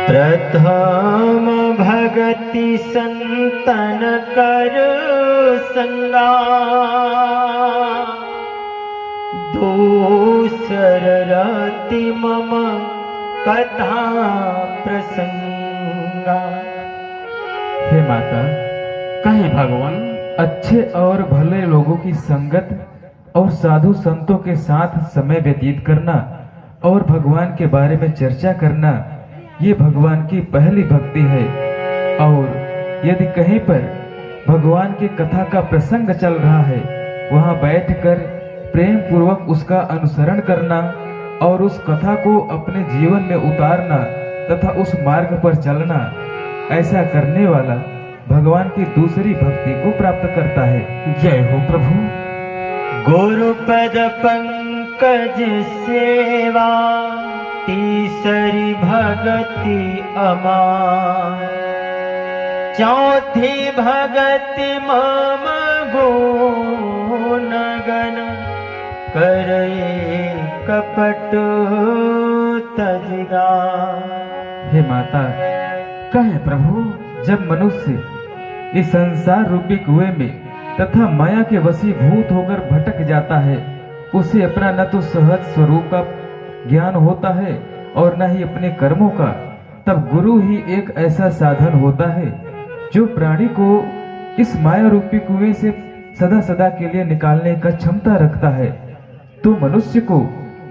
प्रथम भगति संतन कर संगा, दूसर रति मम कथा प्रसंगा। हे माता, कहे भगवान अच्छे और भले लोगों की संगत और साधु संतों के साथ समय व्यतीत करना और भगवान के बारे में चर्चा करना, ये भगवान की पहली भक्ति है। और यदि कहीं पर भगवान की कथा का प्रसंग चल रहा है, वहां बैठकर प्रेम पूर्वक उसका अनुसरण करना और उस कथा को अपने जीवन में उतारना तथा उस मार्ग पर चलना, ऐसा करने वाला भगवान की दूसरी भक्ति को प्राप्त करता है। जय हो प्रभु। गुरुपद पंकज सेवा, तीसरी भगति अमार, चौथी भगति मम गुण गण, करे कपट तजगा। हे माता, कहे प्रभु जब मनुष्य इस संसार रूपी कुएं में तथा माया के वशीभूत होकर भटक जाता है, उसे अपना न तो सहज स्वरूप का ज्ञान होता है और न ही अपने कर्मों का, तब गुरु ही एक ऐसा साधन होता है जो प्राणी को इस माया रूपी कुएं से सदा सदा के लिए निकालने का क्षमता रखता है। तो मनुष्य को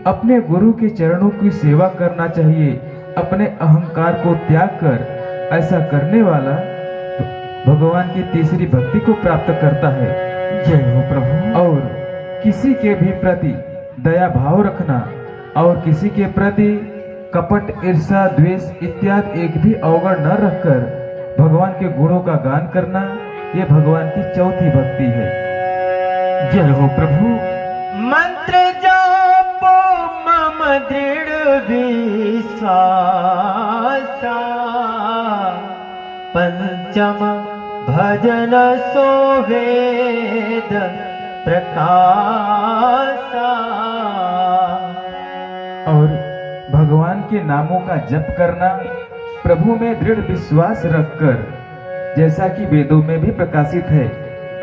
अपने गुरु के चरणों की सेवा करना चाहिए, अपने अहंकार को त्याग कर। ऐसा करने वाला भगवान की तीसरी भक्ति को प्राप्त करता है। जय हो प्रभु। और किसी के भी प्रति दया भाव रखना और किसी के प्रति कपट, ईर्षा, द्वेष इत्यादि एक भी अवगुण न रखकर भगवान के गुणों का गान करना, ये भगवान की चौथी भक्ति है। जय हो प्रभु। मंत्र जापो मम दृढ़ विश्वासा, पंचम भजन सो वेद प्रकाशा। और भगवान के नामों का जप करना, प्रभु में दृढ़ विश्वास रखकर, जैसा कि वेदों में भी प्रकाशित है,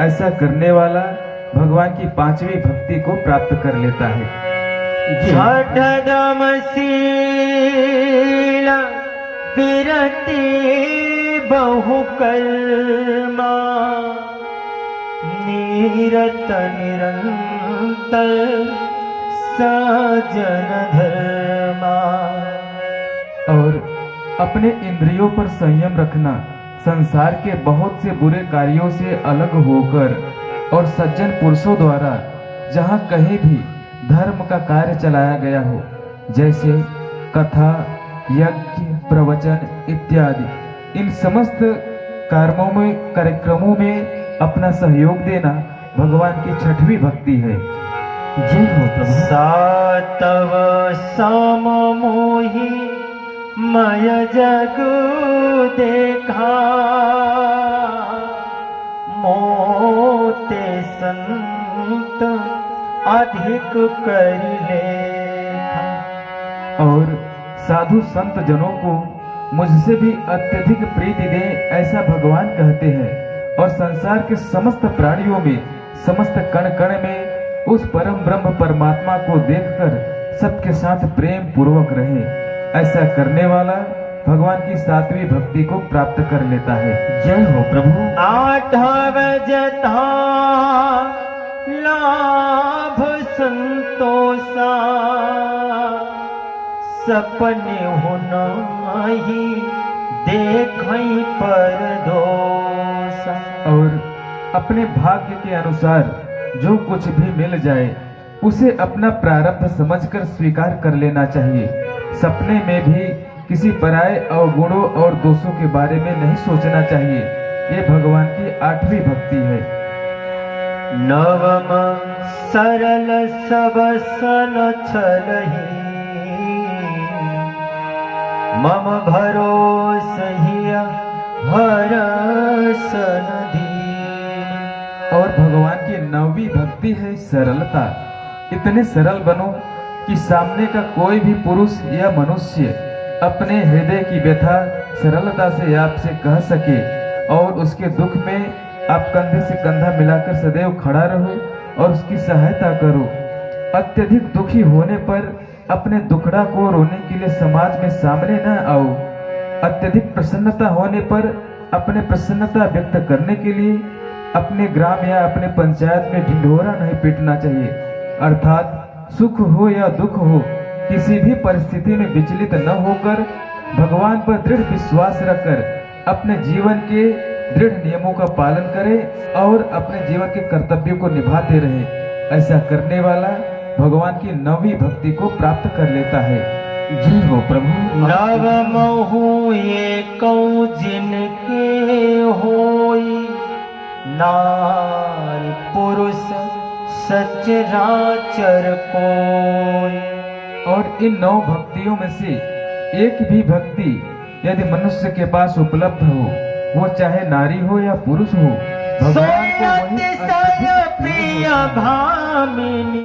ऐसा करने वाला भगवान की पांचवी भक्ति को प्राप्त कर लेता है। छठम शील विरति बहु कर्मा, निरत निरंतर सजन धर्मा। और अपने इंद्रियों पर संयम रखना, संसार के बहुत से बुरे कार्यों से अलग होकर और सज्जन पुरुषों द्वारा जहाँ कहीं भी धर्म का कार्य चलाया गया हो, जैसे कथा, यज्ञ, प्रवचन इत्यादि, इन समस्त कार्यक्रमों में अपना सहयोग देना भगवान की छठवीं भक्ति है। जय हो प्रभु। सातव सम मोहि मय जग देखा, मोते संत अधिक कर लेखा। और साधु संत जनों को मुझसे भी अत्यधिक प्रीति दे, ऐसा भगवान कहते हैं। और संसार के समस्त प्राणियों में, समस्त कण कण में उस परम ब्रह्म परमात्मा को देखकर सबके साथ प्रेम पूर्वक रहे, ऐसा करने वाला भगवान की सातवीं भक्ति को प्राप्त कर लेता है। जय हो प्रभु। आठव जथा लाभ संतोषा, सपने हो नाही देखई पर दोषा। और अपने भाग्य के अनुसार जो कुछ भी मिल जाए उसे अपना प्रारब्ध समझकर स्वीकार कर लेना चाहिए। सपने में भी किसी पराये अवगुणों और दोषों के बारे में नहीं सोचना चाहिए। ये भगवान की आठवीं भक्ति है। नवम सरल सब सन छलही, मम भरोसहिया हरसन दीन। और भगवान की नौवीं भक्ति है सरलता। इतने सरल बनो कि सामने का कोई भी पुरुष या मनुष्य अपने हृदय की व्यथा सरलता से आपसे कह सके और उसके दुख में आप कंधे से कंधा मिलाकर सदैव खड़ा रहो और उसकी सहायता करो। अत्यधिक दुखी होने पर अपने दुखड़ा को रोने के लिए समाज में सामने न आओ। अत्यधिक प्रसन्नता होने पर अपने प्रसन्नता व्यक्त करने के लिए अपने ग्राम या अपने पंचायत में ढिंढोरा नहीं पीटना चाहिए। अर्थात सुख हो या दुख हो, किसी भी परिस्थिति में विचलित न होकर भगवान पर दृढ़ विश्वास रखकर अपने जीवन के दृढ़ नियमों का पालन करे और अपने जीवन के कर्तव्यों को निभाते रहे। ऐसा करने वाला भगवान की नवी भक्ति को प्राप्त कर लेता है। जय हो प्रभु। नव महु एकौ जिनके होई, नारी पुरुष सचराचर कोई। और इन 9 भक्तियों में से एक भी भक्ति यदि मनुष्य के पास उपलब्ध हो, वो चाहे नारी हो या पुरुष हो, भगवान को वही सोयति सय प्रिय भामिनी।